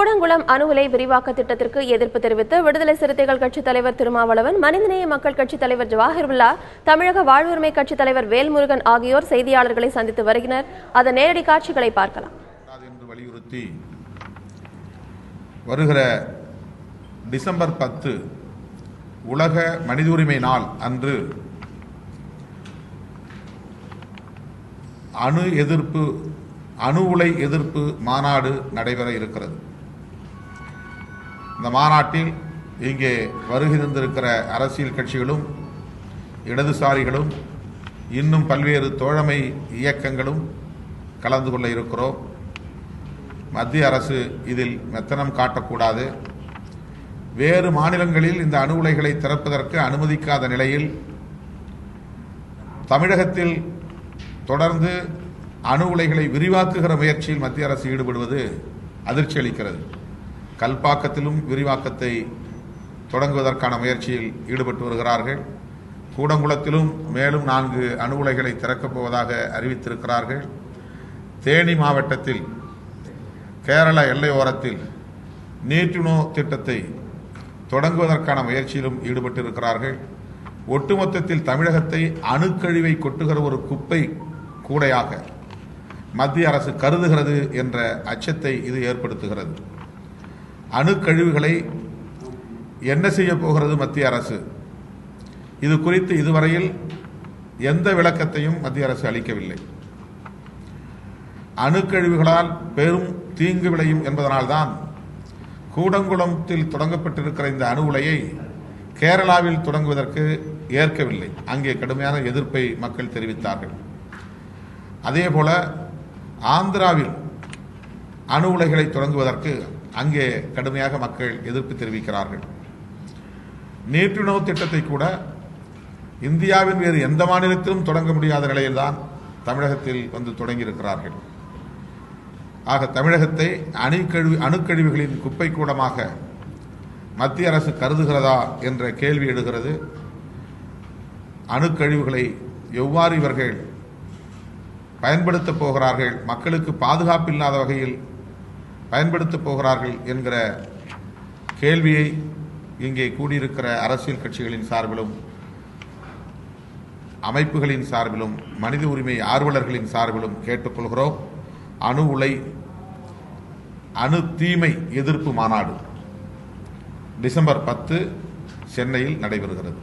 கூடங்குளம் அணு உலை விரிவாக்க திட்டத்திற்கு எதிர்ப்பு தெரிவித்து விடுதலை சிறுத்தைகள் கட்சித் தலைவர் திருமாவளவன், மனிதநேய மக்கள் கட்சித் தலைவர் ஜவாஹிருல்லா, தமிழக வாழ்வுரிமை கட்சித் தலைவர் வேல்முருகன் ஆகியோர் செய்தியாளர்களை சந்தித்து வருகின்றனர். அதன் நேரடி காட்சிகளை பார்க்கலாம். வலியுறுத்தி வருகிற டிசம்பர் 10 உலக மனித உரிமை நாள் அன்று அணு உலை எதிர்ப்பு மாநாடு நடைபெற இருக்கிறது. இந்த மாநாட்டில் இங்கே வருகை தந்திருக்கிற அரசியல் கட்சிகளும் இடதுசாரிகளும் இன்னும் பல்வேறு தோழமை இயக்கங்களும் கலந்து கொள்ள இருக்கிறோம். மத்திய அரசு இதில் மெத்தனம் காட்டக்கூடாது. வேறு மாநிலங்களில் இந்த அணு உலைகளை திறப்பதற்கு அனுமதிக்காத நிலையில் தமிழகத்தில் தொடர்ந்து அணு உலைகளை விரிவாக்குகிற முயற்சியில் மத்திய அரசு ஈடுபடுவது அதிர்ச்சி அளிக்கிறது. கல்பாக்கத்திலும் விரிவாக்கத்தை தொடங்குவதற்கான முயற்சியில் ஈடுபட்டு வருகிறார்கள். கூடங்குளத்திலும் மேலும் 4 அணு உலைகளை திறக்கப் போவதாக அறிவித்திருக்கிறார்கள். தேனி மாவட்டத்தில் கேரள எல்லையோரத்தில் நீர்டினோ திட்டத்தை தொடங்குவதற்கான முயற்சியிலும் ஈடுபட்டிருக்கிறார்கள். ஒட்டுமொத்தத்தில் தமிழகத்தை அணுக்கழிவை கொட்டுகிற ஒரு குப்பை கூடையாக மத்திய அரசு கருதுகிறது என்ற அச்சத்தை இது ஏற்படுத்துகிறது. அணுக்கழிவுகளை என்ன செய்ய போகிறது மத்திய அரசு? இது குறித்து இதுவரையில் எந்த விளக்கத்தையும் மத்திய அரசு அளிக்கவில்லை. அணுக்கழிவுகளால் பெரும் தீங்கு விளையும் என்பதனால்தான் கூடங்குளத்தில் தொடங்கப்பட்டிருக்கிற இந்த அணு உலையை கேரளாவில் தொடங்குவதற்கு ஏற்கவில்லை. அங்கே கடுமையான எதிர்ப்பை மக்கள் தெரிவித்தார்கள். அதேபோல ஆந்திராவில் அணு உலைகளை தொடங்குவதற்கு அங்கே கடுமையாக மக்கள் எதிர்ப்பு தெரிவிக்கிறார்கள். நீர்டினோ திட்டத்தை கூட இந்தியாவின் வேறு எந்த மாநிலத்திலும் தொடங்க முடியாத நிலையில்தான் தமிழகத்தில் வந்து தொடங்கியிருக்கிறார்கள். ஆக தமிழகத்தை அணுக்கழிவுகளின் குப்பை கூடமாக மத்திய அரசு கருதுகிறதா என்ற கேள்வி எழுகிறது. அணுக்கழிவுகளை எவ்வாறு இவர்கள் பயன்படுத்தப் போகிறார்கள், மக்களுக்கு பாதுகாப்பு இல்லாத வகையில் பயன்படுத்தப் போகிறார்கள் என்கிற கேள்வியை இங்கே கூடியிருக்கிற அரசியல் கட்சிகளின் சார்பிலும் அமைப்புகளின் சார்பிலும் மனித உரிமை ஆர்வலர்களின் சார்பிலும் கேட்டுக்கொள்கிறோம். அணு உலை அணு தீமை எதிர்ப்பு மாநாடு டிசம்பர் 10 சென்னையில் நடைபெறுகிறது.